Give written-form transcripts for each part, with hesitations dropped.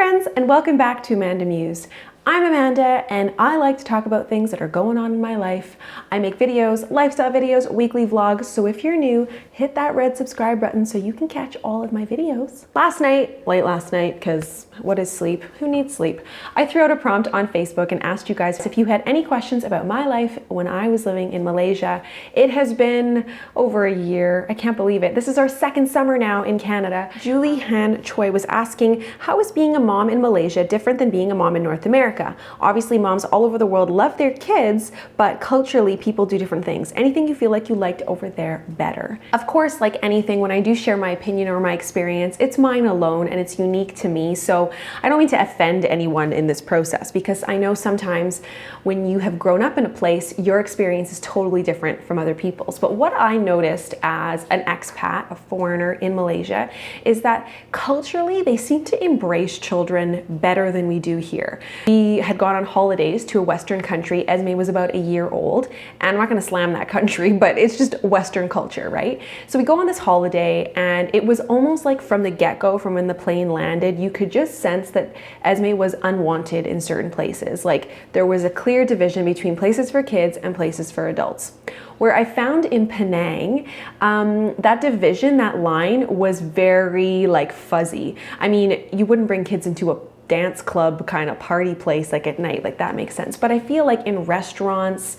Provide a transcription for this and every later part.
friends, and welcome back to AmandaMuse. I'm Amanda, and I like to talk about things that are going on in my life. I make videos, lifestyle videos, weekly vlogs, so if you're new, hit that red subscribe button so you can catch all of my videos. Late last night, because what is sleep? Who needs sleep? I threw out a prompt on Facebook and asked you guys if you had any questions about my life when I was living in Malaysia. It has been over a year. I can't believe it. This is our second summer now in Canada. Julie Han Choi was asking, how is being a mom in Malaysia different than being a mom in North America? Obviously, moms all over the world love their kids, but culturally, people do different things. Anything you feel like you liked over there better? Of course, like anything, when I do share my opinion or my experience, it's mine alone and it's unique to me. So I don't mean to offend anyone in this process, because I know sometimes when you have grown up in a place, your experience is totally different from other people's. But what I noticed as an expat, a foreigner in Malaysia, is that culturally, they seem to embrace children better than we do here. We had gone on holidays to a Western country. Esme was about a year old, and I'm not gonna slam that country, but it's just Western culture, right? So we go on this holiday, and it was almost like from the get-go, from when the plane landed, you could just sense that Esme was unwanted in certain places. Like, there was a clear division between places for kids and places for adults. Where I found in Penang, that division, that line was very like fuzzy. I mean, you wouldn't bring kids into a dance club kind of party place like at night, like that makes sense. But I feel like in restaurants,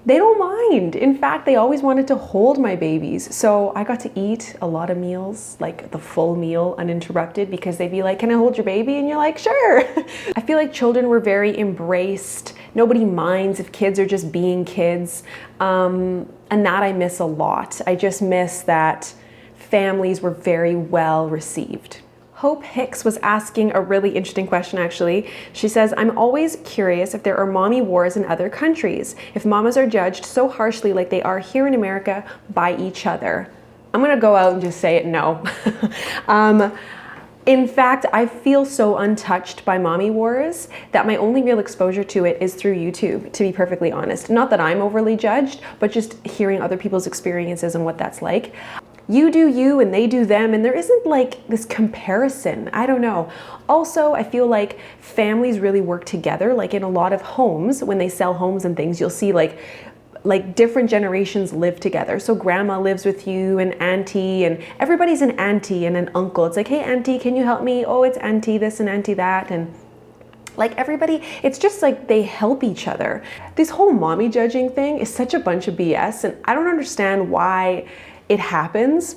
they don't mind. In fact, they always wanted to hold my babies. So I got to eat a lot of meals, like the full meal uninterrupted, because they'd be like, can I hold your baby? And you're like, sure. I feel like children were very embraced. Nobody minds if kids are just being kids. And that I miss a lot. I just miss that families were very well received. Hope Hicks was asking a really interesting question, actually. She says, I'm always curious if there are mommy wars in other countries, if mamas are judged so harshly like they are here in America by each other. I'm gonna go out and just say it, no. In fact, I feel so untouched by mommy wars that my only real exposure to it is through YouTube, to be perfectly honest. Not that I'm overly judged, but just hearing other people's experiences and what that's like. You do you and they do them, and there isn't like this comparison. I don't know. Also, I feel like families really work together. Like in a lot of homes, when they sell homes and things, you'll see like different generations live together. So grandma lives with you and auntie, and everybody's an auntie and an uncle. It's like, hey auntie, can you help me? Oh, it's auntie this and auntie that. And like everybody, it's just like they help each other. This whole mommy judging thing is such a bunch of BS, and I don't understand why it happens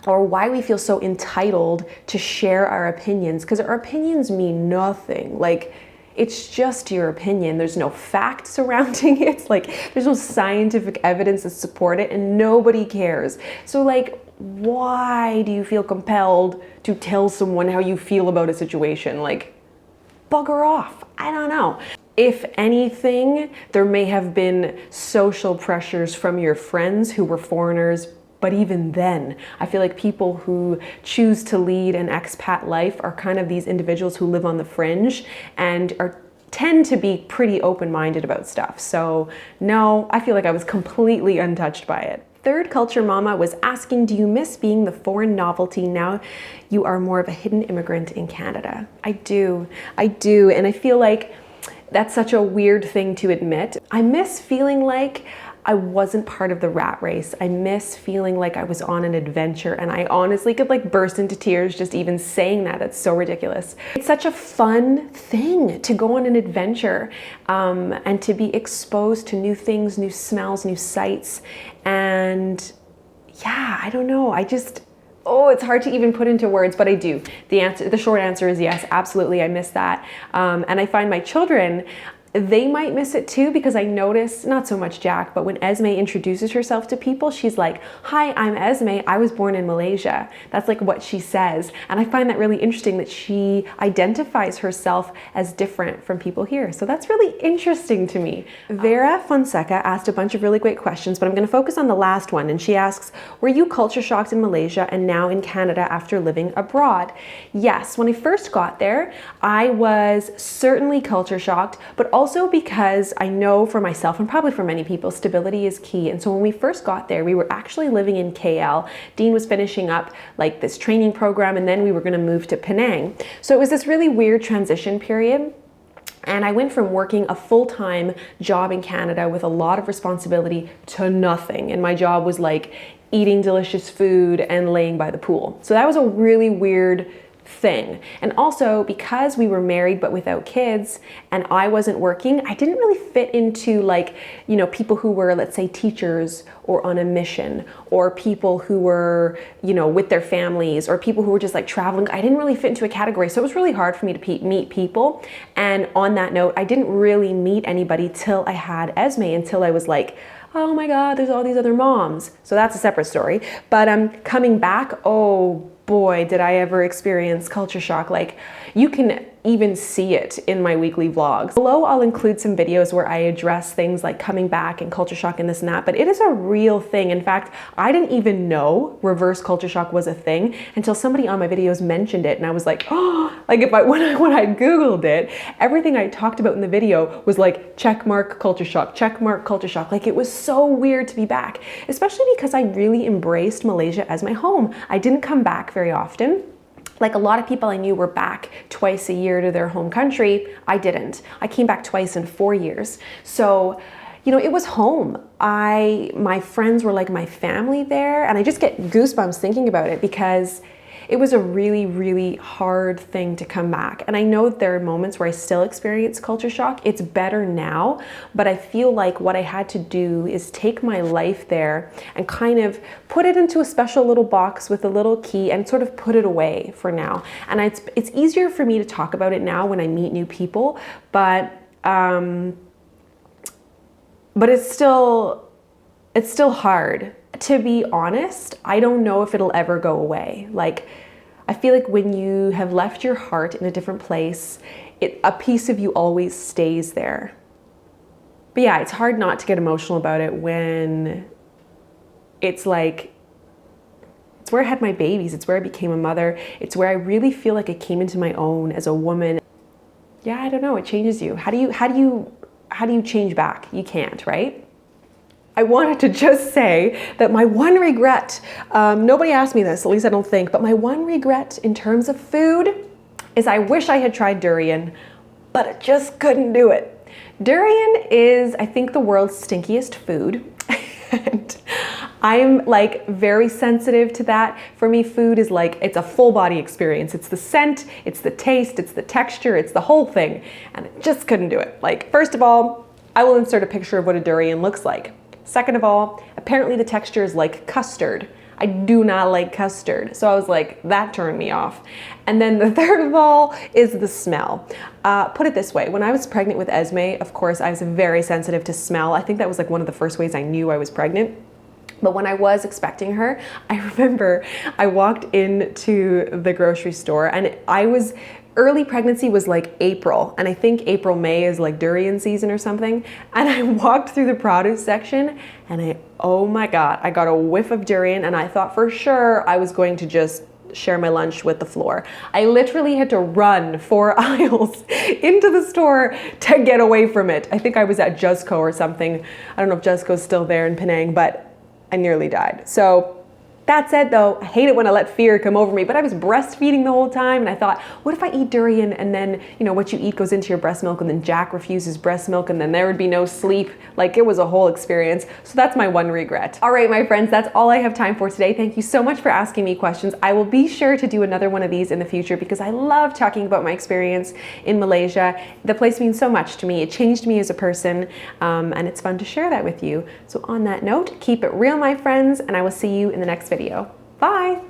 or why we feel so entitled to share our opinions, because our opinions mean nothing. Like, it's just your opinion. There's no fact surrounding it. Like, there's no scientific evidence to support it, and nobody cares. So like, why do you feel compelled to tell someone how you feel about a situation? Like, bugger off. I don't know. If anything, there may have been social pressures from your friends who were foreigners, but even then, I feel like people who choose to lead an expat life are kind of these individuals who live on the fringe and tend to be pretty open-minded about stuff. So no, I feel like I was completely untouched by it. Third Culture Mama was asking, do you miss being the foreign novelty now you are more of a hidden immigrant in Canada? I do, and I feel like that's such a weird thing to admit. I miss feeling like I wasn't part of the rat race. I miss feeling like I was on an adventure, and I honestly could like burst into tears just even saying that. It's so ridiculous. It's such a fun thing to go on an adventure and to be exposed to new things, new smells, new sights. And yeah, I don't know. Oh, it's hard to even put into words, but I do. The short answer is yes, absolutely. I miss that. And I find my children, they might miss it too, because I notice, not so much Jack, but when Esme introduces herself to people, she's like, hi, I'm Esme, I was born in Malaysia. That's like what she says. And I find that really interesting that she identifies herself as different from people here. So that's really interesting to me. Vera Fonseca asked a bunch of really great questions, but I'm gonna focus on the last one. And she asks, were you culture shocked in Malaysia and now in Canada after living abroad? Yes, when I first got there, I was certainly culture shocked, but also also because I know for myself and probably for many people, stability is key. And so when we first got there, we were actually living in KL. Dean was finishing up like this training program, and then we were going to move to Penang. So it was this really weird transition period. And I went from working a full-time job in Canada with a lot of responsibility to nothing. And my job was like eating delicious food and laying by the pool. So that was a really weird thing. And also because we were married but without kids and I wasn't working, I didn't really fit into like, you know, people who were, let's say, teachers or on a mission, or people who were, you know, with their families, or people who were just like traveling. I didn't really fit into a category. So it was really hard for me to meet people. And on that note, I didn't really meet anybody till I had Esme, until I was like, oh my God, there's all these other moms. So that's a separate story. But coming back, oh boy, did I ever experience culture shock. Like, you can even see it in my weekly vlogs. Below, I'll include some videos where I address things like coming back and culture shock and this and that, but it is a real thing. In fact, I didn't even know reverse culture shock was a thing until somebody on my videos mentioned it, and I was like, oh, like when I Googled it, everything I talked about in the video was like check mark culture shock, check mark culture shock. Like, it was so weird to be back, especially because I really embraced Malaysia as my home. I didn't come back very often. Like, a lot of people I knew were back twice a year to their home country. I didn't. I came back twice in 4 years. So, you know, it was home. My friends were like my family there, and I just get goosebumps thinking about it because it was a really, really hard thing to come back. And I know that there are moments where I still experience culture shock. It's better now, but I feel like what I had to do is take my life there and kind of put it into a special little box with a little key and sort of put it away for now. And it's easier for me to talk about it now when I meet new people, but it's still hard. To be honest, I don't know if it'll ever go away. Like, I feel like when you have left your heart in a different place, a piece of you always stays there. But yeah, it's hard not to get emotional about it when it's like, it's where I had my babies, it's where I became a mother, it's where I really feel like I came into my own as a woman. Yeah, I don't know, it changes you. How do you change back? You can't, right? I wanted to just say that my one regret, nobody asked me this, at least I don't think, but my one regret in terms of food is I wish I had tried durian, but I just couldn't do it. Durian is, I think, the world's stinkiest food. And I'm like very sensitive to that. For me, food is like, it's a full body experience. It's the scent, it's the taste, it's the texture, it's the whole thing. And I just couldn't do it. Like, first of all, I will insert a picture of what a durian looks like. Second of all, apparently the texture is like custard. I do not like custard. So I was like, that turned me off. And then the third of all is the smell. Put it this way, when I was pregnant with Esme, of course, I was very sensitive to smell. I think that was like one of the first ways I knew I was pregnant. But when I was expecting her, I remember I walked into the grocery store, and early pregnancy was like April, and I think April, May is like durian season or something. And I walked through the produce section and oh my God, I got a whiff of durian, and I thought for sure I was going to just share my lunch with the floor. I literally had to run 4 aisles into the store to get away from it. I think I was at Jusco or something. I don't know if Jusco's still there in Penang, but I nearly died. So that said though, I hate it when I let fear come over me, but I was breastfeeding the whole time, and I thought, what if I eat durian and then, you know, what you eat goes into your breast milk, and then Jack refuses breast milk, and then there would be no sleep. Like, it was a whole experience. So that's my one regret. All right, my friends, that's all I have time for today. Thank you so much for asking me questions. I will be sure to do another one of these in the future because I love talking about my experience in Malaysia. The place means so much to me. It changed me as a person, and it's fun to share that with you. So on that note, keep it real, my friends, and I will see you in the next video. Bye.